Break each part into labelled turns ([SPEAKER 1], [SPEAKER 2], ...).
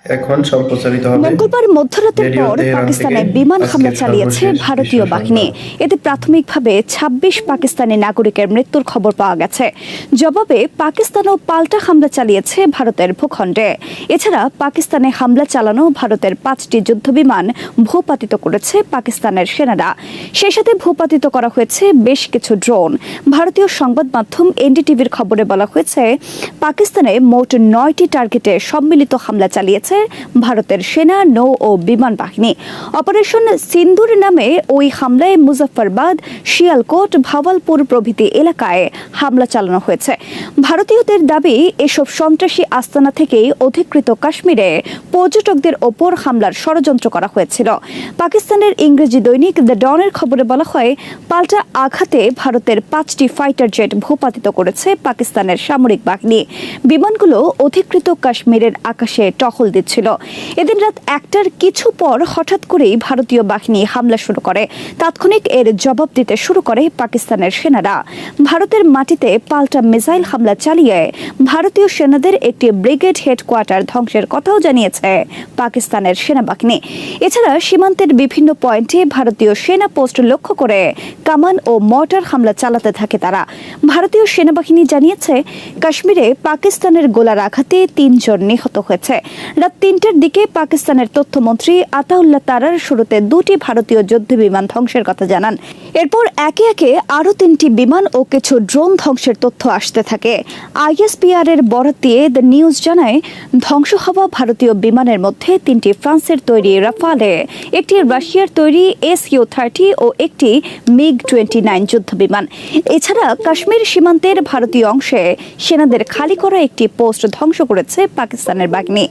[SPEAKER 1] এখন সম্প্রচারিত হবে।
[SPEAKER 2] মঙ্গলবার মধ্যরাতের পর পাকিস্তানে বিমান হামলা চালিয়েছে ভারতীয় বাহিনী। এতে প্রাথমিকভাবে ২৬ পাকিস্তানি নাগরিকের মৃত্যুর খবর পাওয়া গেছে। জবাবে পাকিস্তানও পাল্টা হামলা চালিয়েছে ভারতের ভূখণ্ডে। এছাড়া পাকিস্তানে হামলা চালানো ভারতের ৫টি যুদ্ধবিমান ভূপাতিত করেছে পাকিস্তানের সেনারা। সেই সাথে ভূপাতিত করা হয়েছে বেশ কিছু ড্রোন। ভারতীয় সংবাদ মাধ্যম এনডিটিভির খবরে বলা হয়েছে, পাকিস্তানে মোট ৯টি টার্গেটে সম্মিলিত হামলা চালিয়েছে ভারতের সেনা, নৌ ও বিমান বাহিনী। অপারেশন সিন্দুর নামে ওই হামলায় মুজফ্ফরবাদ, শিয়ালকোট, ভাওয়ালপুর প্রভৃতি এলাকায় হামলা চালানো হয়েছে। ভারতীয়দের দাবি, এসব সন্ত্রাসী আস্তানা থেকেই অধিকৃত কাশ্মীরে পর্যটকদের ওপর হামলার ষড়যন্ত্র করা হয়েছিল। পাকিস্তানের ইংরেজি দৈনিক দ্য ডনের খবরে বলা হয়, পাল্টা আঘাতে ভারতের ৫টি ফাইটার জেট ভূপাতিত করেছে পাকিস্তানের সামরিক বাহিনী। বিমানগুলো অধিকৃত কাশ্মীরের আকাশে টহল দিচ্ছিল। এদিন রাত ১টার কিছু পর হঠাৎ করেই ভারতীয় বাহিনী হামলা শুরু করে। তাৎক্ষণিক এর জবাব দিতে শুরু করে পাকিস্তানের সেনারা। ভারতের মাটিতে পাল্টা মিসাইল হামলা চালিয়ে ভারতীয় সেনাদের একটি ব্রিগেড হেডকোয়ার্টার ধ্বংসের কথাও জানিয়েছে পাকিস্তানের সেনাবাহিনী। এছাড়া সীমান্তের বিভিন্ন পয়েন্টে ভারতীয় সেনা পোস্ট লক্ষ্য করে কামান ও মর্টার হামলা চালাতে থাকে তারা। ভারতীয় সেনাবাহিনী জানিয়েছে, কাশ্মীরে পাকিস্তানের গোলার আঘাতে ৩ জন নিহত হয়েছে। রাত ৩টার দিকে পাকিস্তানের তথ্যমন্ত্রী আতাউল্লাহ তারার শুরুতে ২টি ভারতীয় যুদ্ধবিমান ধ্বংসের কথা জানান। এরপর একে একে আরও ৩টি বিমান ও কিছু ড্রোন ধ্বংসের তথ্য আসতে থাকে। আইএসপিআর এর বরাত দিয়ে দ্য নিউজ জানায়, ধ্বংস হওয়া ভারতীয় বিমানের মধ্যে ৩টি ফ্রান্সের তৈরি রাফালে, একটি রাশিয়ার তৈরি SU-30 ও একটি MiG-29 যুদ্ধবিমান। এছাড়া কাশ্মীর সীমান্তের ভারতীয় অংশে সেনাদের খালি করা একটি পোস্ট ধ্বংস করেছে পাকিস্তানের বাহিনী।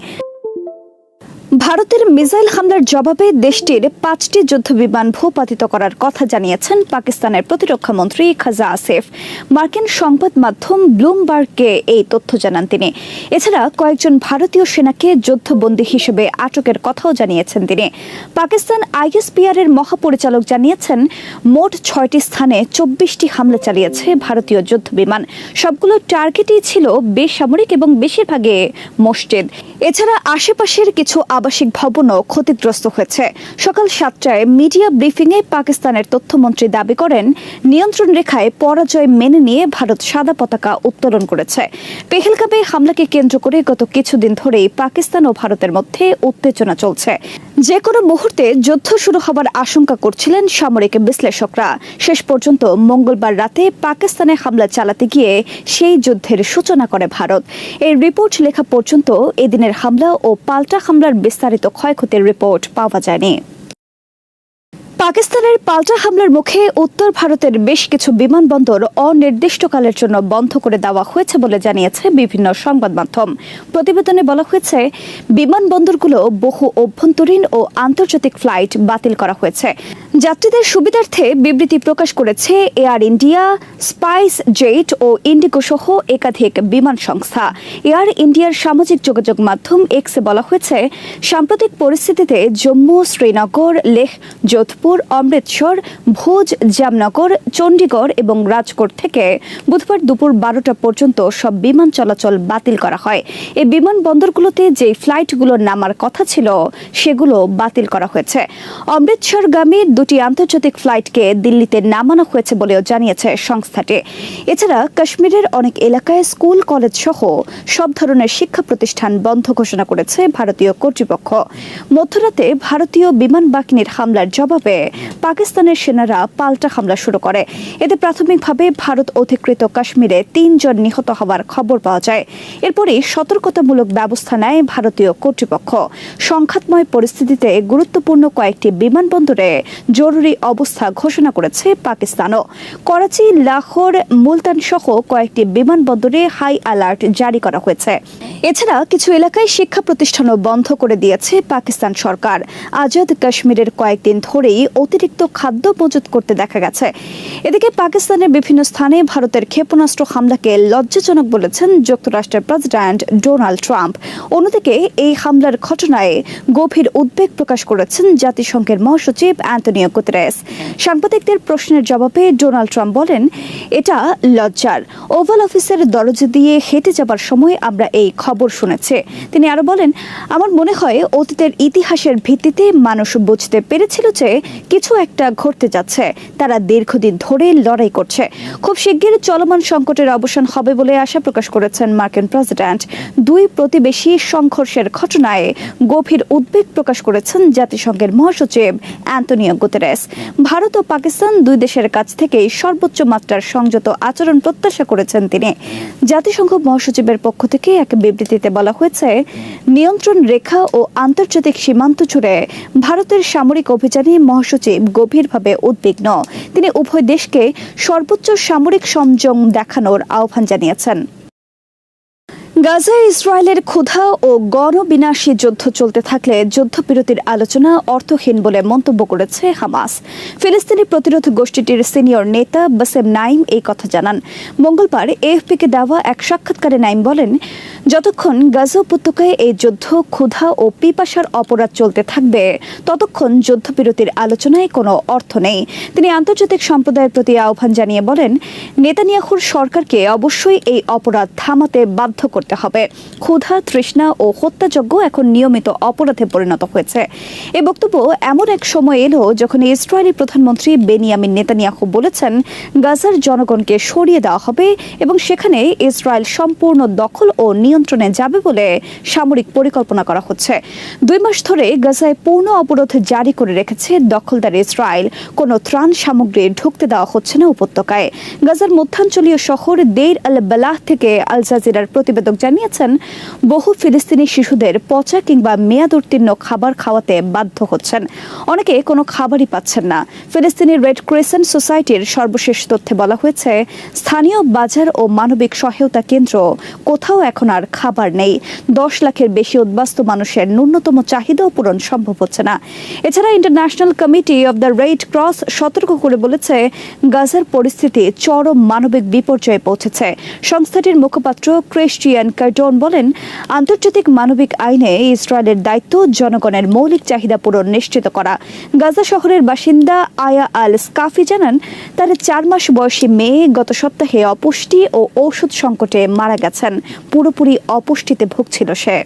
[SPEAKER 2] ভারতের মিসাইল হামলার জবাবে দেশটির ৫টি যুদ্ধবিমান ভূপাতিত করার কথা জানিয়েছেন পাকিস্তানের প্রতিরক্ষা মন্ত্রী খাজা আসিফ। মার্কিন সংবাদ মাধ্যম ব্লুমবার্গকে এই তথ্য জানান তিনি। এছাড়া কয়েকজন ভারতীয় সেনাকে যুদ্ধবন্দী হিসেবে আটকের কথাও জানিয়েছেন তিনি। পাকিস্তান আইএসপিআর এর মহাপরিচালক জানিয়েছেন, মোট ৬টি স্থানে ২৪টি হামলা চালিয়েছে ভারতীয় যুদ্ধবিমান। সবগুলো টার্গেটই ছিল বেসামরিক এবং বেশিরভাগই মসজিদ। এছাড়া আশেপাশের কিছু আবাসিক ভবনও ক্ষতিগ্রস্ত হয়েছে। সকাল ৭টায় মিডিয়া ব্রিফিংয়ে পাকিস্তানের তথ্যমন্ত্রী দাবি করেন, নিয়ন্ত্রণ রেখায় পরাজয় মেনে নিয়ে ভারত সাদা পতাকা উত্তোলন করেছে। পেহেলগামে হামলাকে কেন্দ্র করে গত কিছুদিন ধরেই পাকিস্তান ও ভারতের মধ্যে উত্তেজনা চলছে। যে কোনো মুহূর্তে যুদ্ধ শুরু হবার আশঙ্কা করছিলেন সামরিক বিশ্লেষকরা। শেষ পর্যন্ত মঙ্গলবার রাতে পাকিস্তানে হামলা চালাতে গিয়ে সেই যুদ্ধের সূচনা করে ভারত। এই রিপোর্ট লেখা পর্যন্ত এদিনের হামলা ও পাল্টা হামলার বিস্তারিত ক্ষয়ক্ষতির রিপোর্ট পাওয়া যায়নি। পাকিস্তানের পাল্টা হামলার মুখে উত্তর ভারতের বেশ কিছু বিমানবন্দর অনির্দিষ্টকালের জন্য বন্ধ করে দেওয়া হয়েছে বলে জানিয়েছে বিভিন্ন সংবাদ মাধ্যম। প্রতিবেদনে বলা হয়েছে, বিমানবন্দরগুলো বহু অভ্যন্তরীণ ও আন্তর্জাতিক ফ্লাইট বাতিল করা হয়েছে। যাত্রীদের সুবিধার্থে বিবৃতি প্রকাশ করেছে এয়ার ইন্ডিয়া, স্পাইস জেট ও ইন্ডিগো সহ একাধিক বিমান সংস্থা। এয়ার ইন্ডিয়ার সামাজিক যোগাযোগ মাধ্যম এক্সে বলা হয়েছে, সাম্প্রতিক পরিস্থিতিতে জম্মু, শ্রীনগর, লেহ, যোধপুর, অমৃতসর, ভুজ, জামনগর, চণ্ডীগড় এবং রাজকোট থেকে বুধবার দুপুর ১২টা পর্যন্ত সব বিমান চলাচল বাতিল করা হয়। এই বিমানবন্দরগুলোতে যে ফ্লাইটগুলো নামার কথা ছিল সেগুলো বাতিল করা হয়েছে। অমৃতসরগামী ২টি আন্তর্জাতিক ফ্লাইটকে দিল্লিতে নামানো হয়েছে বলেও জানিয়েছে সংস্থাটি। এছাড়া কাশ্মীরের অনেক এলাকায় স্কুল, কলেজ সহ সব ধরনের শিক্ষা প্রতিষ্ঠান বন্ধ ঘোষণা করেছে ভারতীয় কর্তৃপক্ষ। মধ্যরাতে ভারতীয় বিমান বাহিনীর হামলার জবাবে পাকিস্তানের সেনারা পাল্টা হামলা শুরু করে। এতে প্রাথমিকভাবে ভারত অধিকৃত কাশ্মীরে ৩ জন নিহত হওয়ার খবর পাওয়া যায়। এরপরই সতর্কতামূলক ব্যবস্থা নেয় ভারতীয় কর্তৃপক্ষ। সংঘাতময় পরিস্থিতিতে গুরুত্বপূর্ণ কয়েকটি বিমানবন্দরে জরুরি অবস্থা ঘোষণা করেছে পাকিস্তানও। করাচি, লাহোর, মুলতান সহ কয়েকটি বিমানবন্দরে হাই অ্যালার্ট জারি করা হয়েছে। এছাড়া কিছু এলাকায় শিক্ষা প্রতিষ্ঠানও বন্ধ করে দিয়েছে পাকিস্তান সরকার। আজাদ কাশ্মীরের কয়েকদিন ধরেই অতিরিক্ত খাদ্য মজুত করতে দেখা গেছে। এদিকে পাকিস্তানের বিভিন্ন স্থানে ভারতের ক্ষেপণাস্ত্র হামলাকে লজ্জাজনক বলেছেন যুক্তরাষ্ট্রের প্রেসিডেন্ট ডোনাল্ড ট্রাম্প। অন্যদিকে এই হামলার ঘটনায় গভীর উদ্বেগ প্রকাশ করেছেন জাতিসংঘের মহাসচিব অ্যান্টনিও গুতেরেস। সাংবাদিকদের প্রশ্নের জবাবে ডোনাল্ড ট্রাম্প বলেন, এটা লজ্জার। ওভাল অফিসের দরজা দিয়ে হেঁটে যাবার সময় আমরা এই খবর শুনেছি। তিনি আরো বলেন, আমার মনে হয় অতীতের ইতিহাসের ভিত্তিতে মানুষ বুঝতে পেরেছিল যে কিছু একটা ঘটতে যাচ্ছে। তারা দীর্ঘদিন ধরে লড়াই করছে। খুব শিগগির চলমান সংকটের অবসান হবে বলে আশা প্রকাশ করেছেন মার্কিন প্রেসিডেন্ট। দুই প্রতিবেশী সংঘর্ষের ঘটনায় গভীর উদ্বেগ প্রকাশ করেছেন জাতিসংঘের মহাসচিব অ্যান্টনিও গুতেরেস। ভারত ও পাকিস্তান দুই দেশের কাছ থেকে সর্বোচ্চ মাত্রার সংযত আচরণ প্রত্যাশা করেছেন তিনি। জাতিসংঘ মহাসচিবের পক্ষ থেকে এক বিবৃতিতে বলা হয়েছে, নিয়ন্ত্রণ রেখা ও আন্তর্জাতিক সীমান্ত জুড়ে ভারতের সামরিক অভিযানে মহাসচিব গভীরভাবে উদ্বিগ্ন। তিনি উভয় দেশকে সর্বোচ্চ সামরিক সংযম দেখানোর আহ্বান জানিয়েছেন। গাজায় ইসরায়েলের ক্ষুধা ও গণবিনাশী যুদ্ধ চলতে থাকলে যুদ্ধবিরতির আলোচনা অর্থহীন বলে মন্তব্য করেছে হামাস। ফিলিস্তিনি প্রতিরোধ গোষ্ঠীটির সিনিয়র নেতা বাসেম নাইম এই কথা জানান। মঙ্গলবার এএফপিকে দেওয়া এক সাক্ষাৎকারে নাইম বলেন, যতক্ষণ গাজা উপত্যকায় এই যুদ্ধ, ক্ষুধা ও পিপাসার অপরাধ চলতে থাকবে ততক্ষণ যুদ্ধবিরতির আলোচনায় কোনো অর্থ নেই। তিনি আন্তর্জাতিক সম্প্রদায়ের প্রতি আহ্বান জানিয়ে বলেন, নেতানিয়াহুর সরকারকে অবশ্যই এই অপরাধ থামাতে বাধ্য করতে হবে। ক্ষুধা, তৃষ্ণা ও হত্যাযজ্ঞ এখন নিয়মিত অপরাধে পরিণত হয়েছে। এ বক্তব্য এমন এক সময় এলো যখন ইসরায়েলি প্রধানমন্ত্রী বেনিয়ামিন নেতানিয়াহু বলেছেন, গাজার জনগণকে সরিয়ে দেওয়া হবে এবং সেখানে ইসরায়েল সম্পূর্ণ দখল ও নিয়ন্ত্রণে যাবে বলে সামরিক পরিকল্পনা করা হচ্ছে। 2 মাস ধরে গাজায় পূর্ণ অবরোধ জারি করে রেখেছে দখলদার ইসরায়েল। কোনো ত্রাণ সামগ্রী ঢুকতে দেওয়া হচ্ছে না উপত্যকায়। গাজার মধ্যাঞ্চলীয় শহর দেইর আল বালাহ থেকে আল জাজিরার প্রতিবেদক জানিয়েছেন, বহু ফিলিস্তিনি শিশুদের পচা কিংবা মেয়াদ উত্তীর্ণ খাবার খাওয়াতে বাধ্য হচ্ছেন। অনেকে কোনো খাবারই পাচ্ছেন না। ফিলিস্তিনি রেড ক্রিসেন্ট সোসাইটির সর্বশেষ তথ্যে বলা হয়েছে, স্থানীয় বাজার ও মানবিক সহায়তা কেন্দ্র কোথাও এখন আর খাবার নেই। 10 লাখের বেশি উদ্বাস্তু মানুষের ন্যূনতম চাহিদাও পূরণ সম্ভব হচ্ছে না। এছাড়া international committee of the red cross সতর্ক করে বলেছে, গাজার পরিস্থিতি চরম মানবিক বিপর্যয়ে পৌঁছেছে। সংস্থাটির মুখপাত্র ক্রিস্টিয়ান কার্ডন বলেন, আন্তর্জাতিক মানবিক আইনে ইসরায়েলের দায়িত্ব জনগণের মৌলিক চাহিদা পূরণ নিশ্চিত করা। গাজা শহরের বাসিন্দা আয়া আল স্কাফি জানান, তার 4 মাস বয়সী মেয়ে গত সপ্তাহে অপুষ্টি ও ঔষধ সংকটে মারা গেছেন। পুরোপুরি অপুষ্টিতে ভুগছিল সে।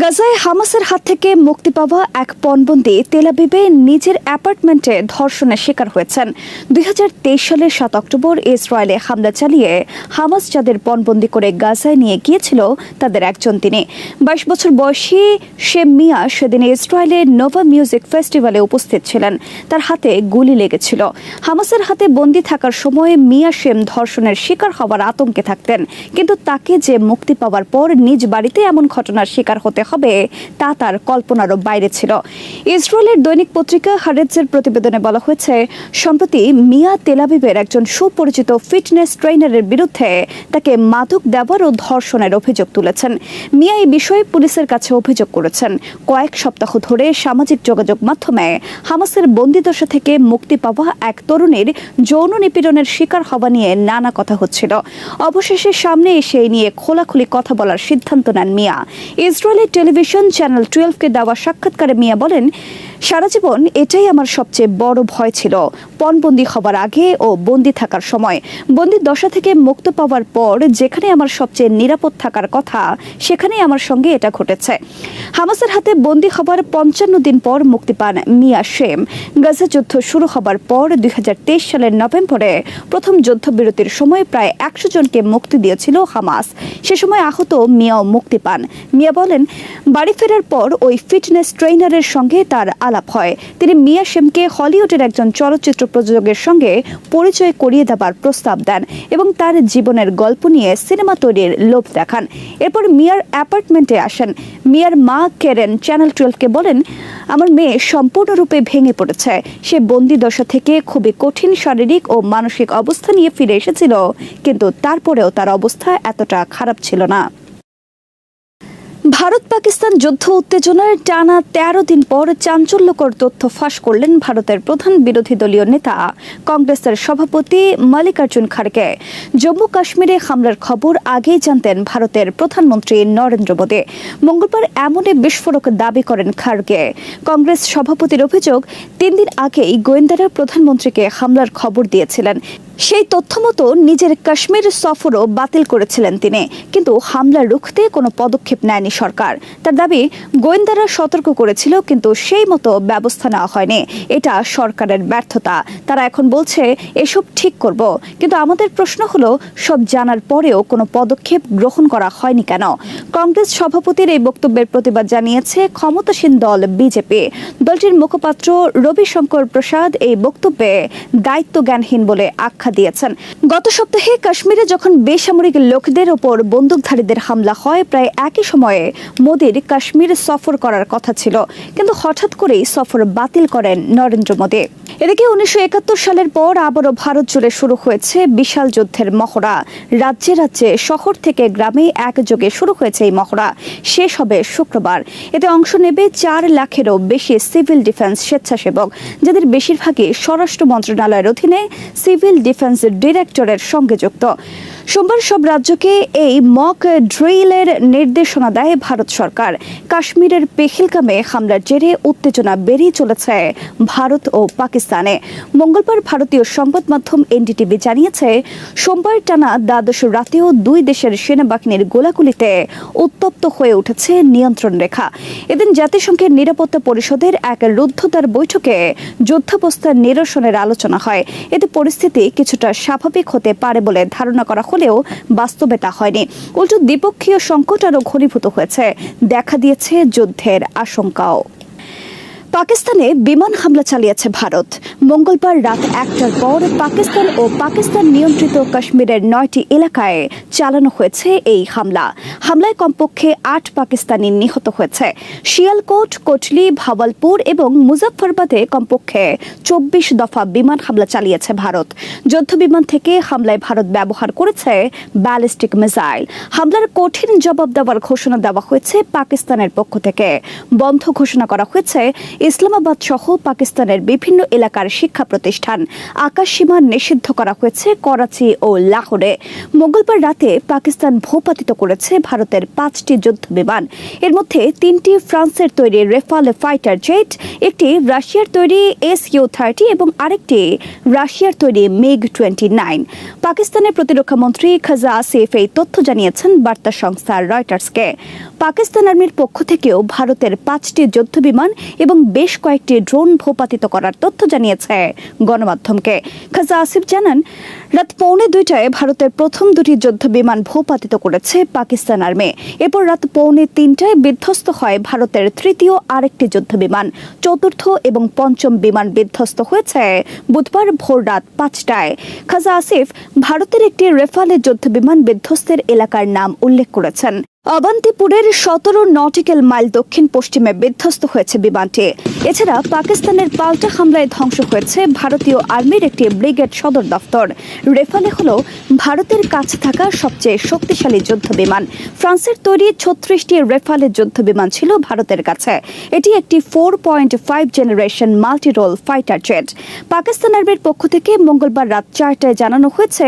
[SPEAKER 2] গাজায় হামাসের হাত থেকে মুক্তি পাওয়া এক পণবন্দী তেল আবিবে নিজের অ্যাপার্টমেন্টে ধর্ষণের শিকার হয়েছেন। 2023 সালের 7 অক্টোবর ইসরায়েলে হামলা চালিয়ে হামাস যাদের পণবন্দী করে গাজায় নিয়ে গিয়েছিল তাদের একজন তিনি। 22 বছর বয়সী শেম মিয়া সেদিন ইসরায়েলে নোভা মিউজিক ফেস্টিভ্যালে উপস্থিত ছিলেন। তার হাতে গুলি লেগেছিল। হামাসের হাতে বন্দী থাকার সময় মিয়া শেম ধর্ষণের শিকার হওয়ার আতঙ্কে থাকতেন, কিন্তু তাকে যে মুক্তি পাওয়ার পর নিজ বাড়িতে এমন ঘটনার শিকার হতে হবে তা তার কল্পনারও বাইরে ছিল। ইসরায়েলের দৈনিক পত্রিকা হারেজের প্রতিবেদনে বলা হয়েছে, সম্প্রতি মিয়া তেল আবিবের একজন সুপরিচিত ফিটনেস ট্রেনারের বিরুদ্ধে তাকে মাদক দেওয়ার ও ধর্ষণের অভিযোগ তুলেছেন। মিয়া এই বিষয়ে পুলিশের কাছে অভিযোগ করেছেন। কয়েক সপ্তাহ ধরে সামাজিক যোগাযোগ মাধ্যমে হামাসের বন্দিদশা থেকে মুক্তি পাওয়া এক তরুণীর যৌন নিপীড়নের শিকার হওয়া নিয়ে নানা কথা হচ্ছিল। অবশেষে সামনে এসে এই নিয়ে খোলাখুলি কথা বলার সিদ্ধান্ত নেন মিয়া। ইসরায়েলের টেলিভিশন চ্যানেল 12কে দেওয়া সাক্ষাৎকারে মিয়া বলেন, সারা জীবন এটাই আমার সবচেয়ে বড় ভয় ছিল, পণবন্দি হবার আগে ও বন্দি থাকার সময়। বন্দির দশা থেকে মুক্ত পাওয়ার পর যেখানে আমার সবচেয়ে নিরাপদ থাকার কথা সেখানেই আমার সঙ্গে এটা ঘটেছে। হামাসের হাতে বন্দি হবার 55 দিন পর মুক্তি পান মিয়া শেম। গাজা যুদ্ধ শুরু হবার পর 2023 সালের নভেম্বরে প্রথম যুদ্ধবিরতির সময় প্রায় 100 জনকে মুক্তি দিয়েছিল হামাস। সে সময় আহত মিয়াও মুক্তি পান। মিয়া বলেন, বাড়ি ফেরার পর ওই ফিটনেস ট্রেনারের সঙ্গে তার আলাপ হয়। তিনি মিয়া শেমকে হলিউডের একজন চলচ্চিত্র প্রযোজকের সঙ্গে পরিচয় করিয়ে দেবার প্রস্তাব দেন এবং তার জীবনের গল্প নিয়ে সিনেমা তৈরির লোভ দেখান। এরপর মিয়ার অ্যাপার্টমেন্টে আসেন। মিয়ার মা কেরেন চ্যানেল 12কে বলেন, আমার মেয়ে সম্পূর্ণরূপে ভেঙে পড়েছে। সে বন্দি দশা থেকে খুবই কঠিন শারীরিক ও মানসিক অবস্থা নিয়ে ফিরে এসেছিল, কিন্তু তারপরেও তার অবস্থা এতটা খারাপ ছিল না। ভারত পাকিস্তান যুদ্ধ উত্তেজনার টানা ১৩ দিন পর চাঞ্চল্যকর তথ্য ফাঁস করলেন ভারতের প্রধান বিরোধী দলীয় নেতা কংগ্রেসের সভাপতি মল্লিকার্জুন খাড়গে। জম্মু কাশ্মীরে হামলার খবর আগেই জানতেন ভারতের প্রধানমন্ত্রী নরেন্দ্র মোদী। মঙ্গলবার এমনই বিস্ফোরক দাবি করেন খাড়গে। কংগ্রেস সভাপতির অভিযোগ, ৩ দিন আগেই গোয়েন্দারা প্রধানমন্ত্রীকে হামলার খবর দিয়েছিলেন। সেই তথ্য মতো নিজের কাশ্মীর সফরও বাতিল করেছিলেন তিনি, কিন্তু হামলা রুখতে কোনো পদক্ষেপ নেয়নি সরকার। তার দাবি, গোয়েন্দারা সতর্ক করেছিল কিন্তু সেই মতো ব্যবস্থা নেওয়া হয়নি। এটা সরকারের ব্যর্থতা। তারা এখন বলছে এসব ঠিক করব, কিন্তু আমাদের প্রশ্ন হলো সব জানার পরেও কোনো পদক্ষেপ গ্রহণ করা হয়নি কেন? কংগ্রেস সভাপতির এই বক্তব্যের প্রতিবাদ জানিয়েছে ক্ষমতাসীন দল বিজেপি। দলটির মুখপাত্র রবিশঙ্কর প্রসাদ এই বক্তব্যে দায়িত্বজ্ঞানহীন বলে আখ্যা দিয়েছেন। গত সপ্তাহে কাশ্মীরে যখন বেসামরিক লোকদের ওপর বন্দুকধারীদের হামলা হয়, প্রায় একই সময়ে মোদীর কাশ্মীর সফর করার কথা ছিল, কিন্তু হঠাৎ করেই সফর বাতিল করেন নরেন্দ্র মোদী। এদিকে ১৯৭১ সালের পর আবারও ভারত জুড়ে শুরু হয়েছে বিশাল যুদ্ধের মহড়া। রাজ্যে রাজ্যে, শহর থেকে গ্রামে একযোগে শুরু হয়েছে এই মহড়া। শেষ হবে শুক্রবার। এতে অংশ নেবে ৪ লাখেরও বেশি সিভিল ডিফেন্স স্বেচ্ছাসেবক, যাদের বেশিরভাগই স্বরাষ্ট্র মন্ত্রণালয়ের অধীনে সিভিল ডিফেন্স ডিরেক্টরের সঙ্গে যুক্ত। সোমবার সব রাজ্যকে এই মক ড্রিলের নির্দেশনা দেয় ভারত সরকার। কাশ্মীরের পেহেলগামে হামলার জেরে উত্তেজনা বেড়েই চলেছে ভারত ও পাকিস্তানে। মঙ্গলবার ভারতীয় সংবাদ মাধ্যম এনডিটিভি জানিয়েছে, সোমবার টানা দ্বাদশ রাতেও দুই দেশের সেনাবাহিনীর গোলাগুলিতে উত্তপ্ত হয়ে উঠেছে নিয়ন্ত্রণ রেখা। এদিন জাতিসংঘের নিরাপত্তা পরিষদের এক রুদ্ধদ্বার বৈঠকে যুদ্ধাবস্থার নিরসনের আলোচনা হয়। এতে পরিস্থিতি কিছুটা স্বাভাবিক হতে পারে বলে ধারণা করা হলেও বাস্তবে তা হয়নি। উল্টো দ্বিপক্ষীয় সংকট আরও ঘনীভূত হয়েছে। দেখা দিয়েছে যুদ্ধের আশঙ্কাও। পাকিস্তানে বিমান হামলা চালিয়েছে ভারত। মঙ্গলবার রাত ১টার পর পাকিস্তান ও পাকিস্তান নিয়ন্ত্রিত কাশ্মীরের ৯টি এলাকায় চালানো হয়েছে এই হামলা। হামলায় কমপক্ষে ৮ পাকিস্তানি নিহত হয়েছে। শিয়ালকোট, কোটলি, ভাওয়ালপুর এবং মুজফ্ফরবাদে কমপক্ষে ২৪ দফা বিমান হামলা চালিয়েছে ভারত। যুদ্ধ বিমান থেকে হামলায় ভারত ব্যবহার করেছে ব্যালিস্টিক মিসাইল। হামলার কঠিন জবাব দেওয়ার ঘোষণা দেওয়া হয়েছে পাকিস্তানের পক্ষ থেকে। বন্ধ ঘোষণা করা হয়েছে ইসলামাবাদ সহ পাকিস্তানের বিভিন্ন এলাকার শিক্ষা প্রতিষ্ঠান। আকাশ সীমা নিষিদ্ধ করা হয়েছে করাচি ও লাহোরে। মঙ্গলবার রাতে পাকিস্তান ভূপাতিত করেছে ভারতের ৫টি যুদ্ধ বিমান। এর মধ্যে ৩টি ফ্রান্সের তৈরি রেফাল ফাইটার জেট, একটি রাশিয়ার তৈরি SU-30 এবং আরেকটি রাশিয়ার তৈরি MiG-29। পাকিস্তানের প্রতিরক্ষা মন্ত্রী খাজা আসিফ এই তথ্য জানিয়েছেন বার্তা সংস্থা রয়টার্সকে। পাকিস্তান আর্মির পক্ষ থেকেও ভারতের ৫টি যুদ্ধ বিমান এবং বেশ কয়েকটি ড্রোন ভূপাতিত করার তথ্য জানিয়েছে গণমাধ্যমকে। খাজা আসিফ জানান, রাত ১:৩০টায় ভারতের প্রথম ২টি যুদ্ধ বিমান ভূপাতিত করেছে পাকিস্তান আর্মি। এরপর রাত ২:৩০টায় বিধ্বস্ত হয় ভারতের তৃতীয় আরেকটি যুদ্ধ বিমান। চতুর্থ এবং পঞ্চম বিমান বিধ্বস্ত হয়েছে বুধবার ভোর রাত ৫টায়। খাজা আসিফ ভারতের একটি রেফালের যুদ্ধ বিমান বিধ্বস্তের এলাকার নাম উল্লেখ করেছেন। অবন্তিপুরের ১৭ নটিক্যাল মাইল দক্ষিণ পশ্চিমে বিধ্বস্ত হয়েছে বিমানটি। এছাড়া পাকিস্তানের পাল্টা হামলায় ধ্বংস হয়েছে ভারতীয় আর্মির একটি ব্রিগেড সদর দফতর। রেফালে হল ভারতের কাছে থাকা সবচেয়ে শক্তিশালী যুদ্ধ বিমান। ফ্রান্সের তৈরি ৩৬টি রেফালের যুদ্ধ বিমান ছিল ভারতের কাছে। এটি একটি 4.5 generation multi role fighter jet. Pakistan আর্মির পক্ষ থেকে মঙ্গলবার রাত ৪টায় জানানো হয়েছে,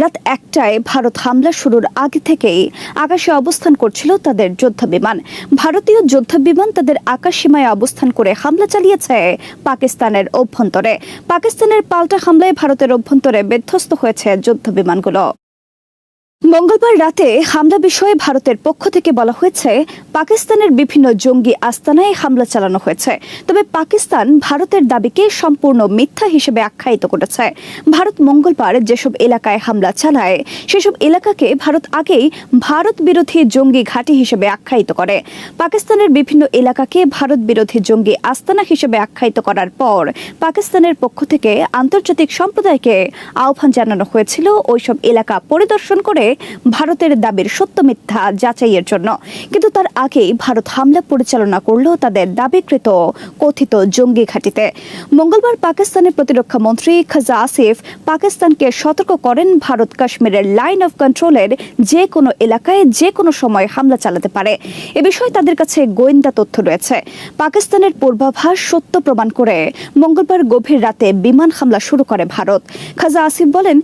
[SPEAKER 2] রাত ১টায় ভারত হামলা শুরুর আগে থেকেই আকাশে অবস্থান করছিল তাদের যুদ্ধ বিমান। ভারতীয় যুদ্ধ বিমান তাদের আকাশ সীমায় অবস্থান করে হামলা চালিয়েছে পাকিস্তানের অভ্যন্তরে। পাকিস্তানের পাল্টা হামলায় ভারতের অভ্যন্তরে বিধ্বস্ত হয়েছে যুদ্ধ বিমানগুলো। মঙ্গলবার রাতে হামলা বিষয়ে ভারতের পক্ষ থেকে বলা হয়েছে, পাকিস্তানের বিভিন্ন জঙ্গি আস্তানায় হামলা চালানো হয়েছে। তবে পাকিস্তান ভারতের দাবিকে সম্পূর্ণ মিথ্যা হিসেবে আখ্যায়িত করেছে। ভারত মঙ্গলবার যেসব এলাকায় হামলা চালায় সেসব এলাকাকে ভারত আগেই ভারত বিরোধী জঙ্গি ঘাঁটি হিসেবে আখ্যায়িত করে। পাকিস্তানের বিভিন্ন এলাকাকে ভারত বিরোধী জঙ্গি আস্তানা হিসেবে আখ্যায়িত করার পর পাকিস্তানের পক্ষ থেকে আন্তর্জাতিক সম্প্রদায়কে আহ্বান জানানো হয়েছিল ওইসব এলাকা পরিদর্শন করে ভারতের দাবির সত্য মিথ্যা যাচাইয়ের জন্য। কিন্তু তার আগেই ভারত হামলা পরিচালনা করল তাদের দাবিকৃত কথিত জঙ্গি ঘাঁটিতে। মঙ্গলবার পাকিস্তানের প্রতিরক্ষা মন্ত্রী খাজা আসিফ পাকিস্তানকে সতর্ক করেন ভারত কাশ্মীরের লাইন অফ কন্ট্রোলের যে কোনো এলাকায় যে কোনো সময় হামলা চালাতে পারে। এ বিষয়ে তাদের কাছে গোয়েন্দা তথ্য রয়েছে। পাকিস্তানের পূর্বাভাস সত্য প্রমাণ করে মঙ্গলবার গভীর রাতে বিমান হামলা শুরু করে ভারত। খাজা আসিফ বলেন,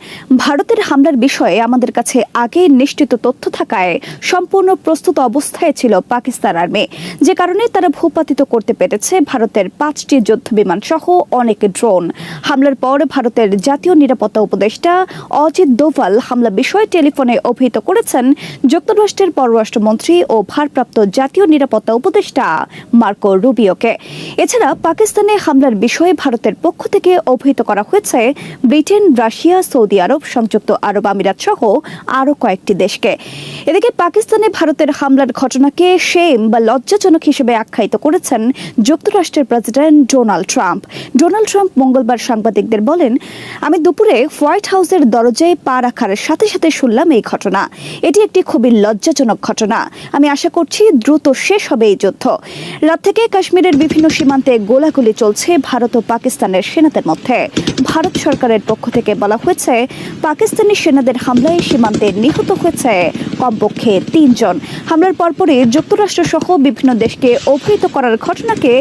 [SPEAKER 2] ভারতের হামলার বিষয়ে আমাদের কাছে আগে নিশ্চিত তথ্য থাকায় সম্পূর্ণ প্রস্তুত অবস্থায় ছিল পাকিস্তান আর্মি, যে কারণে তারা ভূপাতিত করতে পেরেছে ভারতের 5টি যুদ্ধ বিমান সহ অনেক ড্রোন। হামলার পর ভারতের জাতীয় নিরাপত্তা উপদেষ্টা অজিত দোভাল হামলা বিষয়ে টেলিফোনে অভিহিত করেছেন যুক্তরাষ্ট্রের পররাষ্ট্রমন্ত্রী ও ভারপ্রাপ্ত জাতীয় নিরাপত্তা উপদেষ্টা মার্কো রুবিওকে। এছাড়া পাকিস্তানে হামলার বিষয়ে ভারতের পক্ষ থেকে অভিহিত করা হয়েছে ব্রিটেন, রাশিয়া, সৌদি আরব, সংযুক্ত আরব আমিরাত সহ আরও কয়েকটি দেশকে। এদিকে পাকিস্তানে ভারতের হামলার ঘটনাকে শেম বা লজ্জাজনক হিসেবে আখ্যায়িত করেছেন যুক্তরাষ্ট্রের president Donald Trump. Donald Trump মঙ্গলবার সাংবাদিকদের বলেন, আমি দুপুরে হোয়াইট হাউসের দরজায় পা রাখার সাথে সাথে শুনলাম এই ঘটনা। এটি একটি খুবই লজ্জাজনক ঘটনা। আমি আশা করছি দ্রুত শেষ হবে এই যুদ্ধ। রাত থেকে কাশ্মীরের বিভিন্ন সীমান্তে গোলাগুলি চলছে ভারত ও পাকিস্তানের সেনাদের মধ্যে। ভারত সরকারের পক্ষ থেকে বলা হয়েছে, পাকিস্তানি সেনাদের হামলায় সীমান্তে নিহত হয়েছে কমপক্ষে 3 জন। হামলার পরপরই যুক্তরাষ্ট্র সহ বিভিন্ন দেশকে অভিহিত করার ঘটনাকে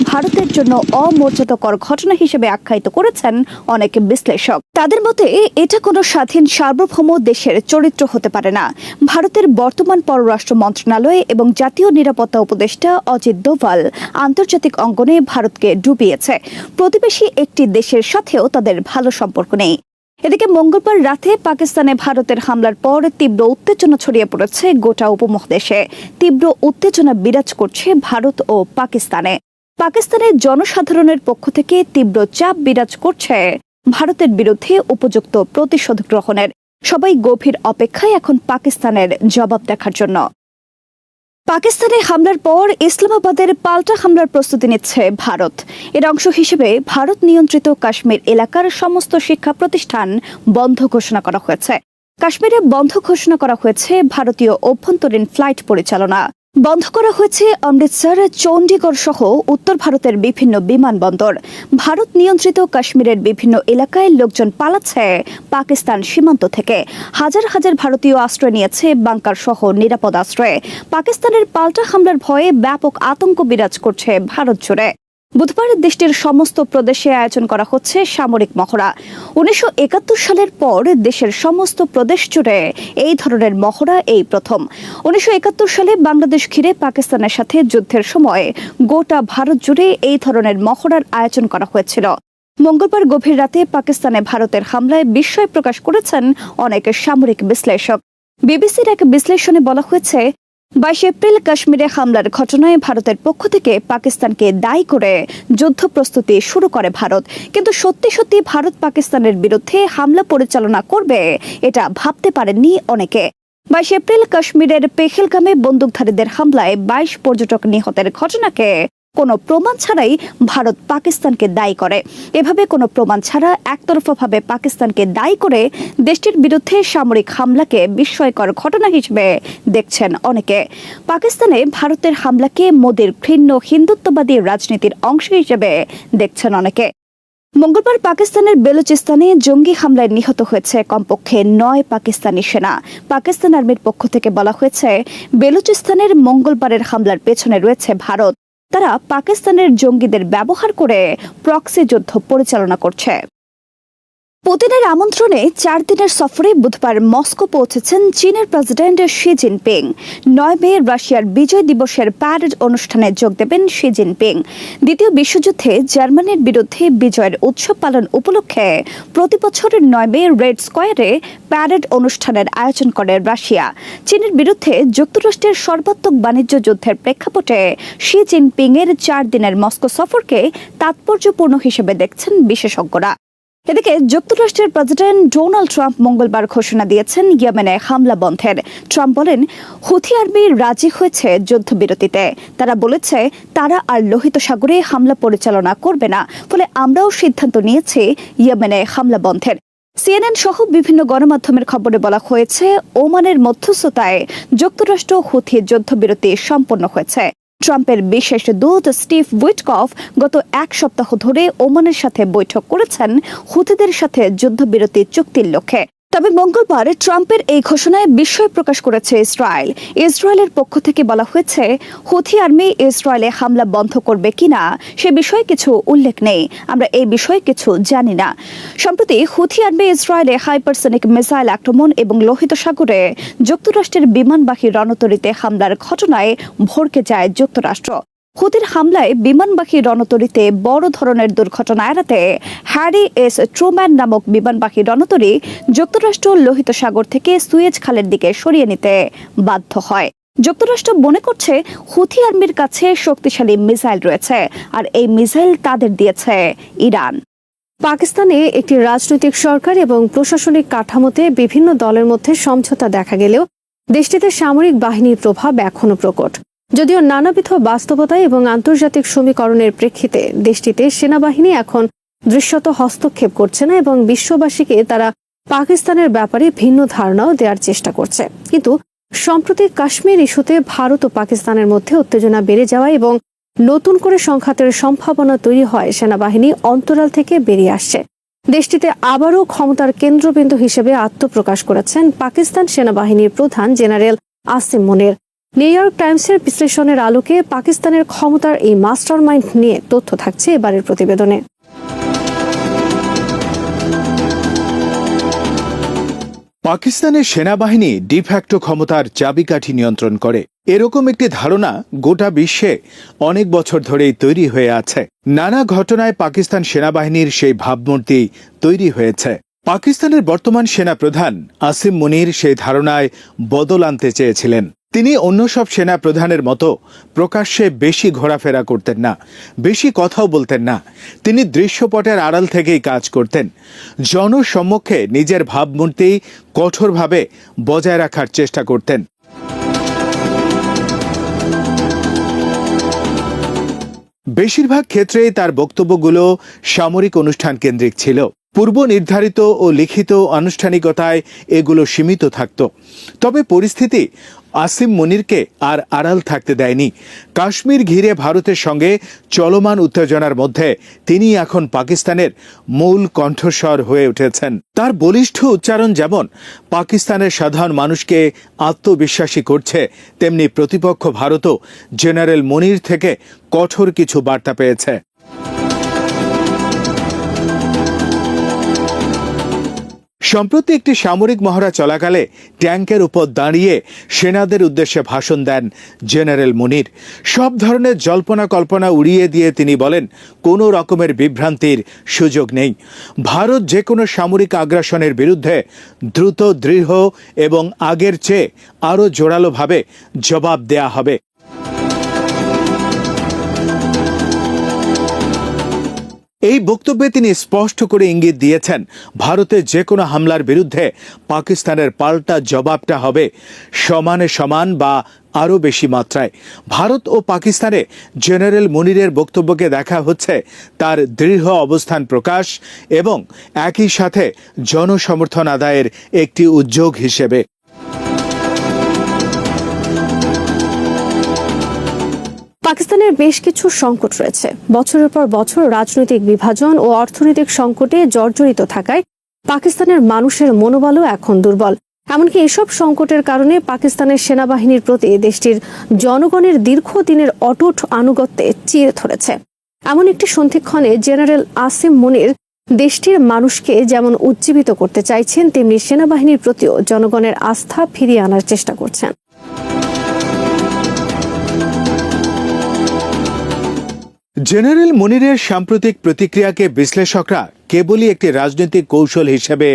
[SPEAKER 2] ভারতের জন্য অমর্যাদাকর ঘটনা হিসেবে আখ্যায়িত করেছেন অনেক বিশ্লেষক। তাদের মতে এটা কোনো স্বাধীন সার্বভৌম দেশের চরিত্র হতে পারে না। ভারতের বর্তমান পররাষ্ট্র মন্ত্রণালয় এবং জাতীয় নিরাপত্তা উপদেষ্টা অজিত দোভাল আন্তর্জাতিক অঙ্গনে ভারতকে ডুবিয়েছে। প্রতিবেশী একটি দেশের সাথেও তাদের ভালো সম্পর্ক নেই। এদিকে মঙ্গলবার রাতে পাকিস্তানে ভারতের হামলার পর তীব্র উত্তেজনা ছড়িয়ে পড়েছে গোটা উপমহাদেশে। তীব্র উত্তেজনা বিরাজ করছে ভারত ও পাকিস্তানে। পাকিস্তানের জনসাধারণের পক্ষ থেকে তীব্র চাপ বিরাজ করছে ভারতের বিরুদ্ধে উপযুক্ত প্রতিশোধ গ্রহণের। সবাই গভীর অপেক্ষায় এখন পাকিস্তানের জবাব দেখার জন্য। পাকিস্তানে হামলার পর ইসলামাবাদের পাল্টা হামলার প্রস্তুতি নিচ্ছে ভারত। এর অংশ হিসেবে ভারত নিয়ন্ত্রিত কাশ্মীর এলাকার সমস্ত শিক্ষা প্রতিষ্ঠান বন্ধ ঘোষণা করা হয়েছে। কাশ্মীরে বন্ধ ঘোষণা করা হয়েছে ভারতীয় অভ্যন্তরীণ ফ্লাইট পরিচালনা। বন্ধ করা হয়েছে অমৃতসর, চণ্ডীগড় সহ উত্তর ভারতের বিভিন্ন বিমানবন্দর। ভারত নিয়ন্ত্রিত কাশ্মীরের বিভিন্ন এলাকায় লোকজন পালাচ্ছে পাকিস্তান সীমান্ত থেকে। হাজার হাজার ভারতীয় আশ্রয় নিয়েছে বাংকার সহ নিরাপদ আশ্রয়ে। পাকিস্তানের পাল্টা হামলার ভয়ে ব্যাপক আতঙ্ক বিরাজ করছে ভারত জুড়ে। বুধবার দেশটির সমস্ত প্রদেশে আয়োজন করা হচ্ছে সামরিক মহড়া। 1971 সালের পর দেশের সমস্ত প্রদেশ জুড়ে এই ধরনের মহড়া এই প্রথম। 1971 সালে বাংলাদেশ ঘিরে পাকিস্তানের সাথে যুদ্ধের সময় গোটা ভারত জুড়ে এই ধরনের মহড়ার আয়োজন করা হয়েছিল। মঙ্গলবার গভীর রাতে পাকিস্তানে ভারতের হামলায় বিস্ময় প্রকাশ করেছেন অনেক সামরিক বিশ্লেষক। বিবিসির এক বিশ্লেষণে বলা হয়েছে, 22 এপ্রিল কাশ্মীরে হামলার ঘটনায় ভারতের পক্ষ থেকে পাকিস্তানকে দায়ী করে যুদ্ধ প্রস্তুতি শুরু করে ভারত। কিন্তু সত্যি সত্যি ভারত পাকিস্তানের বিরুদ্ধে হামলা পরিচালনা করবে এটা ভাবতে পারেননি অনেকে। 22 এপ্রিল কাশ্মীরের পেহেলগামে বন্দুকধারীদের হামলায় 22 পর্যটক নিহতের ঘটনাকে কোনো প্রমাণ ছাড়াই ভারত পাকিস্তানকে দায়ী করে। এভাবে কোনো প্রমাণ ছাড়া একতরফাভাবে পাকিস্তানকে দায়ী করে দেশটির বিরুদ্ধে সামরিক হামলাকে বিস্ময়কর ঘটনা হিসেবে দেখছেন অনেকে। পাকিস্তানে ভারতের হামলাকে মোদির ঘৃণ্য হিন্দুত্ববাদী রাজনীতির অংশ হিসেবে দেখছেন অনেকে। মঙ্গলবার পাকিস্তানের বেলুচিস্তানে জঙ্গি হামলায় নিহত হয়েছে কমপক্ষে 9 পাকিস্তানি সেনা। পাকিস্তান আর্মির পক্ষ থেকে বলা হয়েছে, বেলুচিস্তানের মঙ্গলবারের হামলার পেছনে রয়েছে ভারত। তারা পাকিস্তানের জঙ্গিদের ব্যবহার করে প্রক্সি যুদ্ধ পরিচালনা করছে। পুতিনের আমন্ত্রণে 4 দিনের সফরে বুধবার মস্কো পৌঁছেছেন চীনের প্রেসিডেন্ট শি জিনপিং। 9 মে রাশিয়ার বিজয় দিবসের প্যারেড অনুষ্ঠানে যোগ দেবেন শি জিনপিং। দ্বিতীয় বিশ্বযুদ্ধে জার্মানির বিরুদ্ধে বিজয়ের উৎসব পালন উপলক্ষে প্রতি বছর 9 মে রেড স্কোয়ারে প্যারেড অনুষ্ঠানের আয়োজন করে রাশিয়া। চীনের বিরুদ্ধে যুক্তরাষ্ট্রের সর্বাত্মক বাণিজ্য যুদ্ধের প্রেক্ষাপটে শি জিনপিং এর 4 দিনের মস্কো সফরকে তাৎপর্যপূর্ণ হিসেবে দেখছেন বিশেষজ্ঞরা। এদিকে যুক্তরাষ্ট্রের প্রেসিডেন্ট ডোনাল্ড ট্রাম্প মঙ্গলবার ঘোষণা দিয়েছেন ইয়েমেনে হামলা বন্ধের। ট্রাম্প বলেন, হুথি আর্মি রাজি হয়েছে যুদ্ধবিরতিতে। তারা বলেছে তারা আর লোহিত সাগরে হামলা পরিচালনা করবে না, ফলে আমরাও সিদ্ধান্ত নিয়েছি ইয়েমেনে হামলা বন্ধের। সিএনএন সহ বিভিন্ন গণমাধ্যমের খবরে বলা হয়েছে, ওমানের মধ্যস্থতায় যুক্তরাষ্ট্র হুথি যুদ্ধবিরতি সম্পন্ন হয়েছে। ট্রাম্পের বিশেষ দূত স্টিভ উইটকফ গত এক সপ্তাহ ধরে ওমানের সাথে বৈঠক করেছেন হুথিদের সাথে যুদ্ধবিরতি চুক্তির লক্ষ্যে। তবে মঙ্গলবার ট্রাম্পের এই ঘোষণায় বিস্ময় প্রকাশ করেছে ইসরায়েল। ইসরায়েলের পক্ষ থেকে বলা হয়েছে, হুথি আর্মি ইসরায়েলে হামলা বন্ধ করবে কিনা সে বিষয়ে কিছু উল্লেখ নেই। আমরা এই বিষয়ে কিছু জানি না। সম্প্রতি হুথি আর্মি ইসরায়েলে হাইপারসনিক মিসাইল আক্রমণ এবং লোহিত সাগরে যুক্তরাষ্ট্রের বিমানবাহী রণতরীতে হামলার ঘটনায় ভড়কে যায় যুক্তরাষ্ট্র। হুথির হামলায় বিমানবাহী রণতরীতে বড় ধরনের দুর্ঘটনা এড়াতে হ্যারি এস ট্রুম্যান নামক বিমানবাহী রণতরী যুক্তরাষ্ট্র লোহিত সাগর থেকে সুয়েজ খালের দিকে সরিয়ে নিতে বাধ্য হয়। যুক্তরাষ্ট্র মনে করছে হুথি আর্মির কাছে শক্তিশালী মিসাইল রয়েছে, আর এই মিসাইল তাদের দিয়েছে ইরান।
[SPEAKER 1] পাকিস্তানে একটি রাজনৈতিক সরকার এবং প্রশাসনিক কাঠামোতে বিভিন্ন দলের মধ্যে সমঝোতা দেখা গেলেও দেশটিতে সামরিক বাহিনীর প্রভাব এখনও প্রকট। যদিও নানাবিধ বাস্তবতা এবং আন্তর্জাতিক সমীকরণের প্রেক্ষিতে দেশটিতে সেনাবাহিনী এখন দৃশ্যত হস্তক্ষেপ করছে না এবং বিশ্ববাসীকে তারা পাকিস্তানের ব্যাপারে ভিন্ন ধারণাও দেওয়ার চেষ্টা করছে। কিন্তু সম্প্রতি কাশ্মীর ইস্যুতে ভারত ও পাকিস্তানের মধ্যে উত্তেজনা বেড়ে যাওয়া এবং নতুন করে সংঘাতের সম্ভাবনা তৈরি হয় সেনাবাহিনী অন্তরাল থেকে বেরিয়ে আসছে। দেশটিতে আবারও ক্ষমতার কেন্দ্রবিন্দু হিসেবে আত্মপ্রকাশ করেছেন পাকিস্তান সেনাবাহিনীর প্রধান জেনারেল আসিম মুনির। নিউ ইয়র্ক টাইমসের বিশ্লেষণের আলোকে পাকিস্তানের ক্ষমতার এই মাস্টারমাইন্ড নিয়ে তথ্য থাকছে এবারের প্রতিবেদনে।
[SPEAKER 3] পাকিস্তানের সেনাবাহিনী ডিফ্যাক্টো ক্ষমতার চাবিকাঠি নিয়ন্ত্রণ করে, এরকম একটি ধারণা গোটা বিশ্বে অনেক বছর ধরেই তৈরি হয়ে আছে। নানা ঘটনায় পাকিস্তান সেনাবাহিনীর সেই ভাবমূর্তি তৈরি হয়েছে। পাকিস্তানের বর্তমান সেনা প্রধান আসিম মুনির সেই ধারণায় বদল আনতে চেয়েছিলেন। তিনি অন্য সব সেনা প্রধানের মতো প্রকাশ্যে বেশি ঘোরাফেরা করতেন না, বেশি কথাও বলতেন না। তিনি দৃশ্যপটের আড়াল থেকেই কাজ করতেন। জনসম্মুখে নিজের ভাবমূর্তি কঠোরভাবে বজায় রাখার চেষ্টা করতেন। বেশিরভাগ ক্ষেত্রেই তার বক্তব্যগুলো সামরিক অনুষ্ঠান কেন্দ্রিক ছিল। পূর্ব নির্ধারিত ও লিখিত আনুষ্ঠানিকতায় এগুলো সীমিত থাকত। তবে পরিস্থিতি আসিম মুনিরকে আর আড়াল থাকতে দেয়নি। কাশ্মীর ঘিরে ভারতের সঙ্গে চলমান উত্তেজনার মধ্যে তিনি এখন পাকিস্তানের মূল কণ্ঠস্বর হয়ে উঠেছেন। তার বলিষ্ঠ উচ্চারণ যেমন পাকিস্তানের সাধারণ মানুষকে আত্মবিশ্বাসী করছে, তেমনি প্রতিপক্ষ ভারতও জেনারেল মুনির থেকে কঠোর কিছু বার্তা পেয়েছে। সম্প্রতি একটি সামরিক মহড়া চলাকালে ট্যাঙ্কের উপর দাঁড়িয়ে সেনাদের উদ্দেশ্যে ভাষণ দেন জেনারেল মুনির। সব ধরনের জল্পনা কল্পনা উড়িয়ে দিয়ে তিনি বলেন, কোনো রকমের বিভ্রান্তির সুযোগ নেই। ভারত যে কোনো সামরিক আগ্রাসনের বিরুদ্ধে দ্রুত, দৃঢ় এবং আগের চেয়ে আরও জোরালোভাবে জবাব দেয়া হবে। এই বক্তব্যে তিনি স্পষ্ট করে ইঙ্গিত দিয়েছেন, ভারতের যে কোনো হামলার বিরুদ্ধে পাকিস্তানের পাল্টা জবাবটা হবে সমানে সমান বা আরও বেশি মাত্রায়। ভারত ও পাকিস্তানে জেনারেল মুনিরের বক্তব্যকে দেখা হচ্ছে তার দৃঢ় অবস্থান প্রকাশ এবং একই সাথে জনসমর্থন আদায়ের একটি উদ্যোগ হিসেবে।
[SPEAKER 1] পাকিস্তানের বেশ কিছু সংকট রয়েছে। বছরের পর বছর রাজনৈতিক বিভাজন ও অর্থনৈতিক সংকটে জর্জরিত থাকায় পাকিস্তানের মানুষের মনোবলও এখন দুর্বল। এমনকি এসব সংকটের কারণে পাকিস্তানের সেনাবাহিনীর প্রতি দেশটির জনগণের দীর্ঘদিনের অটুট আনুগত্যে চিড় ধরেছে। এমন একটি সন্ধিক্ষণে জেনারেল আসিম মুনির দেশটির মানুষকে যেমন উজ্জীবিত করতে চাইছেন, তেমনি সেনাবাহিনীর প্রতিও জনগণের আস্থা ফিরিয়ে আনার চেষ্টা করছেন।
[SPEAKER 3] জেনারেল মুনিরের সাম্প্রতিক প্রতিক্রিয়াকে বিশ্লেষকরা কেবলই একটি রাজনৈতিক কৌশল হিসেবে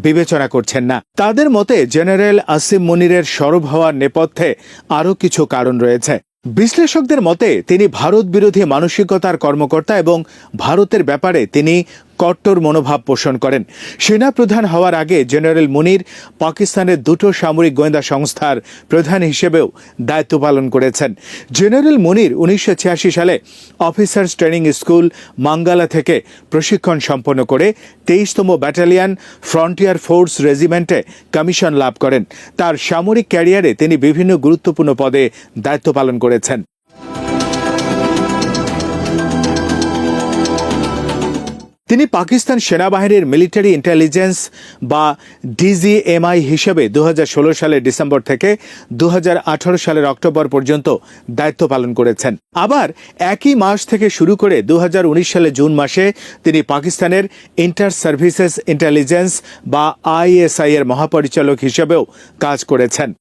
[SPEAKER 3] বিবেচনা করছেন না। তাদের মতে জেনারেল আসিম মুনিরের সরব হওয়ার নেপথ্যে আরও কিছু কারণ রয়েছে। বিশ্লেষকদের মতে তিনি ভারত বিরোধী মানসিকতার কর্মকর্তা এবং ভারতের ব্যাপারে তিনি কট্টর মনোভাব পোষণ করেন। সেনাপ্রধান হওয়ার আগে জেনারেল মুনির পাকিস্তানের দুটো সামরিক গোয়েন্দা সংস্থার প্রধান হিসেবেও দায়িত্ব পালন করেছেন। জেনারেল মুনির 1986 সালে অফিসার্স ট্রেনিং স্কুল মাঙ্গালা থেকে প্রশিক্ষণ সম্পন্ন করে 23তম ব্যাটালিয়ন ফ্রন্টিয়ার ফোর্স রেজিমেন্টে কমিশন লাভ করেন। তার সামরিক ক্যারিয়ারে তিনি বিভিন্ন গুরুত্বপূর্ণ পদে দায়িত্ব পালন করেছেন। তিনি পাকিস্তান সেনাবাহিনীর মিলিটারি ইন্টেলিজেন্স বা ডিজিএমআই হিসেবে 2016 সালের ডিসেম্বর থেকে 2018 সালের অক্টোবর পর্যন্ত দায়িত্ব পালন করেছেন। আবার একই মাস থেকে শুরু করে 2019 সালের জুন মাসে তিনি পাকিস্তানের ইন্টার সার্ভিসেস ইন্টেলিজেন্স বা আইএসআই এর মহাপরিচালক হিসেবেও কাজ করেছেন।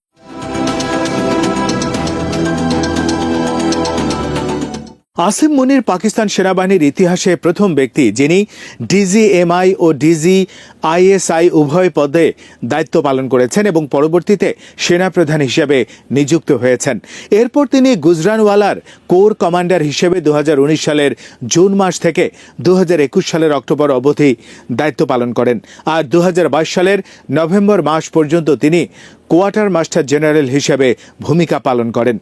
[SPEAKER 3] আসিম মুনির পাকিস্তান সেনাবাহিনীর ইতিহাসে প্রথম ব্যক্তি যিনি ডিজিএমআই ও ডিজিআইএসআই উভয় পদে দায়িত্ব পালন করেছেন এবং পরবর্তীতে সেনাপ্রধান হিসেবে নিযুক্ত হয়েছেন। এরপর তিনি গুজরানওয়ালার কোর কমান্ডার হিসেবে 2019 সালের জুন মাস থেকে 2021 সালের অক্টোবর অবধি দায়িত্ব পালন করেন। আর 2022 সালের নভেম্বর মাস পর্যন্ত তিনি কোয়ার্টার মাস্টার জেনারেল হিসেবে ভূমিকা পালন করেন।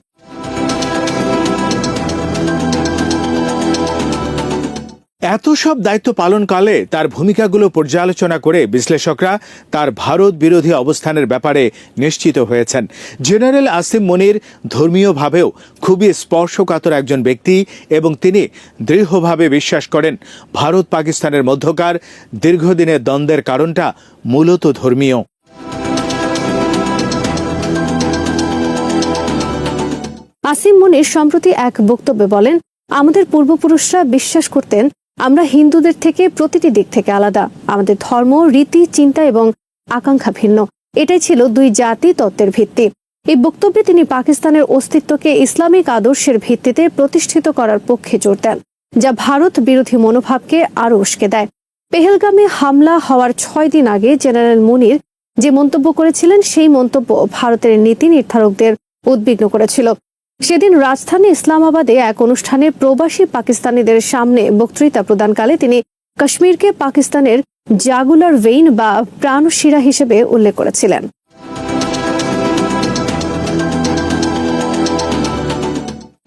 [SPEAKER 3] এত সব দায়িত্ব পালনকালে তার ভূমিকাগুলো পর্যালোচনা করে বিশ্লেষকরা তার ভারত বিরোধী অবস্থানের ব্যাপারে নিশ্চিত হয়েছেন। জেনারেল আসিম মুনির ধর্মীয়ভাবেও খুবই স্পর্শকাতর একজন ব্যক্তি এবং তিনি দৃঢ়ভাবে বিশ্বাস করেন ভারত পাকিস্তানের মধ্যকার দীর্ঘদিনের দ্বন্দ্বের কারণটা মূলত ধর্মীয়।
[SPEAKER 1] আসিম মুনির সম্প্রতি এক বক্তব্যে বলেন, আমাদের পূর্বপুরুষরা বিশ্বাস করতেন আমরা হিন্দুদের থেকে প্রতিটি দিক থেকে আলাদা। আমাদের ধর্ম, রীতি, চিন্তা এবং আকাঙ্ক্ষা ভিন্ন। এটাই ছিল দুই জাতি তত্ত্বের ভিত্তি। এই বক্তব্যে তিনি পাকিস্তানের অস্তিত্বকে ইসলামিক আদর্শের ভিত্তিতে প্রতিষ্ঠিত করার পক্ষে জোর দেন, যা ভারত বিরোধী মনোভাবকে আরও উস্কে দেয়। পেহেলগামে হামলা হওয়ার 6 দিন আগে জেনারেল মুনির যে মন্তব্য করেছিলেন সেই মন্তব্য ভারতের নীতি নির্ধারকদের উদ্বিগ্ন করেছিল। সেদিন রাজধানী ইসলামাবাদে এক অনুষ্ঠানে প্রবাসী পাকিস্তানিদের সামনে বক্তৃতা প্রদানকালে তিনি কাশ্মীরকে পাকিস্তানের জাগুলার ভেইন বা প্রাণশিরা হিসেবে উল্লেখ করেছিলেন।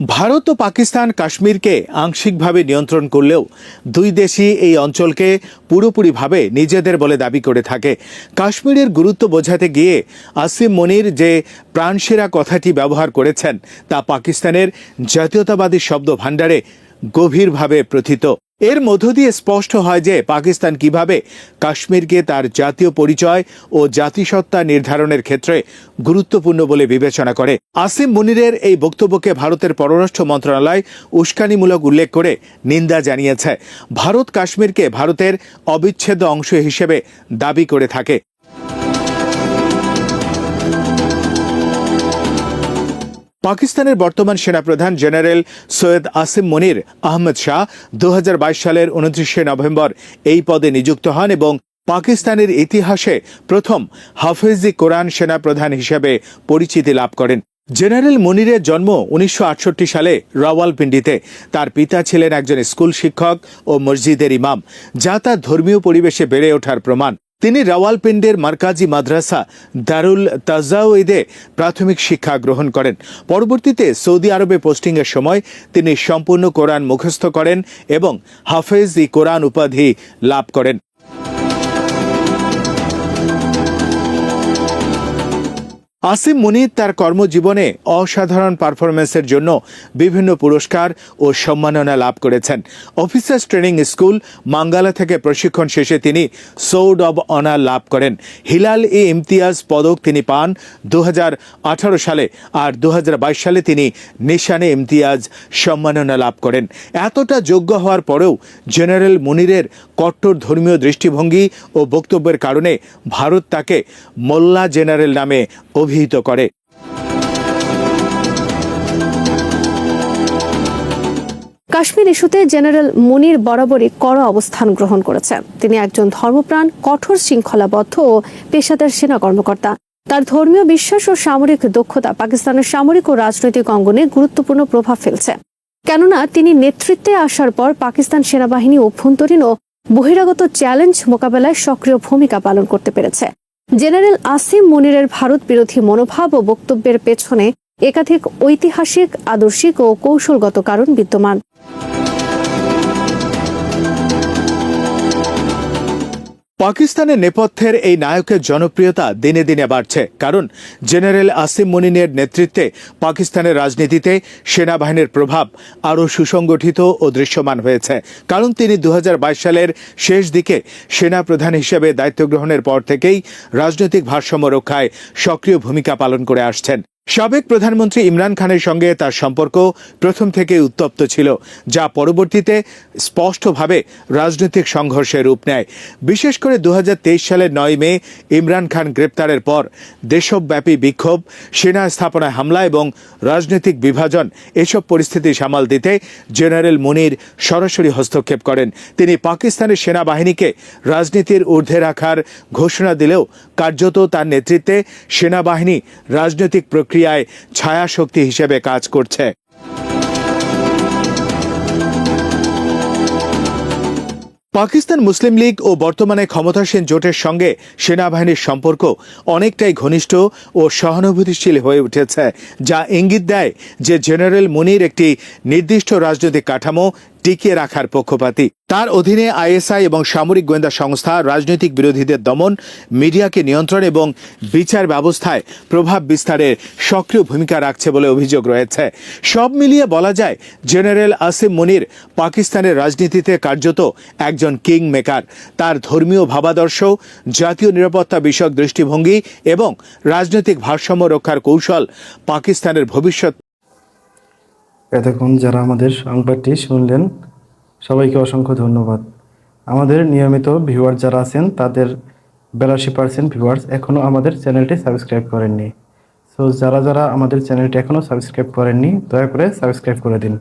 [SPEAKER 3] ভারত ও পাকিস্তান কাশ্মীরকে আংশিকভাবে নিয়ন্ত্রণ করলেও দুই দেশই এই অঞ্চলকে পুরোপুরিভাবে নিজেদের বলে দাবি করে থাকে। কাশ্মীরের গুরুত্ব বোঝাতে গিয়ে আসিম মুনির যে প্রাণশিরা কথাটি ব্যবহার করেছেন তা পাকিস্তানের জাতীয়তাবাদী শব্দ ভাণ্ডারে গভীরভাবে প্রথিত। এর মধ্য দিয়ে স্পষ্ট হয় যে পাকিস্তান কিভাবে কাশ্মীরকে তার জাতীয় পরিচয় ও জাতিসত্তা নির্ধারণের ক্ষেত্রে গুরুত্বপূর্ণ বলে বিবেচনা করে। আসিম মুনিরের এই বক্তব্যকে ভারতের পররাষ্ট্র মন্ত্রণালয় উস্কানিমূলক উল্লেখ করে নিন্দা জানিয়েছে। ভারত কাশ্মীরকে ভারতের অবিচ্ছেদ্য অংশ হিসেবে দাবি করে থাকে। পাকিস্তানের বর্তমান সেনাপ্রধান জেনারেল সৈয়দ আসিম মুনির আহমদ শাহ 2022 সালের 29শে নভেম্বর এই পদে নিযুক্ত হন এবং পাকিস্তানের ইতিহাসে প্রথম হাফেজি কোরআন সেনাপ্রধান হিসেবে পরিচিতি লাভ করেন। জেনারেল মুনিরের জন্ম 1968 সালে রাওয়ালপিন্ডিতে। তার পিতা ছিলেন একজন স্কুল শিক্ষক ও মসজিদের ইমাম, যা তার ধর্মীয় পরিবেশে বেড়ে ওঠার প্রমাণ। তিনি রাওয়ালপিন্ডির মার্কাজি মাদ্রাসা দারুল তাজাউইদে প্রাথমিক শিক্ষা গ্রহণ করেন। পরবর্তীতে সৌদি আরবে পোস্টিংয়ের সময় তিনি সম্পূর্ণ কোরআন মুখস্থ করেন এবং হাফেজ-ই কোরআন উপাধি লাভ করেন। আসিম মুনির তার কর্মজীবনে অসাধারণ পারফরমেন্সের জন্য বিভিন্ন পুরস্কার ও সম্মাননা লাভ করেছেন। অফিসার্স ট্রেনিং স্কুল মাঙ্গালা থেকে প্রশিক্ষণ শেষে তিনি সোর্ড অব অনার লাভ করেন। হিলাল-ই ইমতিয়াজ পদক তিনি পান 2018 সালে, আর 2022 সালে তিনি নিশানে ইমতিয়াজ সম্মাননা লাভ করেন। এতটা যোগ্য হওয়ার পরেও জেনারেল মুনিরের কট্টর ধর্মীয় দৃষ্টিভঙ্গি ও বক্তব্যের কারণে ভারত তাকে মোল্লা জেনারেল নামে অভিহিত করে।
[SPEAKER 1] কাশ্মীর ইস্যুতে জেনারেল মুনির বরাবরই কড়া অবস্থান গ্রহণ করেছেন। তিনি একজন ধর্মপ্রাণ, কঠোর শৃঙ্খলাবদ্ধ ও পেশাদার সেনা কর্মকর্তা। তার ধর্মীয় বিশ্বাস ও সামরিক দক্ষতা পাকিস্তানের সামরিক ও রাজনৈতিক অঙ্গনে গুরুত্বপূর্ণ প্রভাব ফেলছে। কেননা তিনি নেতৃত্বে আসার পর পাকিস্তান সেনাবাহিনী অভ্যন্তরীণ ও বহিরাগত চ্যালেঞ্জ মোকাবেলায় সক্রিয় ভূমিকা পালন করতে পেরেছে। জেনারেল আসিম মুনিরের ভারত বিরোধী মনোভাব ও বক্তব্যের পেছনে একাধিক ঐতিহাসিক, আদর্শিক ও কৌশলগত কারণ বিদ্যমান।
[SPEAKER 3] পাকিস্তানের নেপথ্যের এই নায়কের জনপ্রিয়তা দিনে দিনে বাড়ছে, কারণ জেনারেল আসিম মুনিরের নেতৃত্বে পাকিস্তানের রাজনীতিতে সেনাবাহিনীর প্রভাব আরও সুসংগঠিত ও দৃশ্যমান হয়েছে। কারণ তিনি 2022 সালের শেষ দিকে সেনা প্রধান হিসেবে দায়িত্ব গ্রহণের পর থেকেই রাজনৈতিক ভারসাম্য রক্ষায় সক্রিয় ভূমিকা পালন করে আসছেন। সাবেক প্রধানমন্ত্রী ইমরান খানের সঙ্গে তার সম্পর্ক প্রথম থেকেই উত্তপ্ত ছিল, যা পরবর্তীতে স্পষ্টভাবে রাজনৈতিক সংঘর্ষের রূপ নেয়। বিশেষ করে 2023 সালের 9 মে ইমরান খান গ্রেপ্তারের পর দেশব্যাপী বিক্ষোভ, সেনা স্থাপনায় হামলা এবং রাজনৈতিক বিভাজন, এসব পরিস্থিতি সামাল দিতে জেনারেল মুনির সরাসরি হস্তক্ষেপ করেন। তিনি পাকিস্তানের সেনাবাহিনীকে রাজনীতির ঊর্ধ্বে রাখার ঘোষণা দিলেও কার্যত তার নেতৃত্বে সেনাবাহিনী রাজনৈতিক প্রক্রিয়ায় ছায়া শক্তি হিসেবে কাজ করছে। পাকিস্তান মুসলিম লীগ ও বর্তমানে ক্ষমতাসীন জোটের সঙ্গে সেনাবাহিনীর সম্পর্ক অনেকটাই ঘনিষ্ঠ ও সহানুভূতিশীল হয়ে উঠেছে, যা ইঙ্গিত দেয় যে জেনারেল মুনির একটি নির্দিষ্ট রাজনৈতিক কাঠামো টিকিয়ে রাখার পক্ষপাতী। তার অধীনে আইএসআই এবং সামরিক গোয়েন্দা সংস্থা রাজনৈতিক বিরোধীদের দমন, মিডিয়াকে নিয়ন্ত্রণ এবং বিচার ব্যবস্থায় প্রভাব বিস্তারে সক্রিয় ভূমিকা রাখছে বলে অভিযোগ রয়েছে। সব মিলিয়ে বলা যায়, জেনারেল আসিম মুনির পাকিস্তানের রাজনীতিতে কার্যত একজন কিং মেকার। তার ধর্মীয় ভাবাদর্শ, জাতীয় নিরাপত্তা বিষয়ক দৃষ্টিভঙ্গি এবং রাজনৈতিক ভারসাম্য রক্ষার কৌশল পাকিস্তানের ভবিষ্যৎ।
[SPEAKER 4] এতক্ষণ যারা আমাদের সংবাদটি শুনলেন, সবাইকে অসংখ্য ধন্যবাদ। আমাদের নিয়মিত ভিউয়ার যারা আছেন তাদের 82% ভিউয়ার্স এখনও আমাদের চ্যানেলটি সাবস্ক্রাইব করেননি। সো যারা আমাদের চ্যানেলটি এখনও সাবস্ক্রাইব করেননি, দয়া করে সাবস্ক্রাইব করে দিন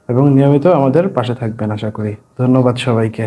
[SPEAKER 4] এবং নিয়মিত আমাদের পাশে থাকবেন আশা করি। ধন্যবাদ সবাইকে।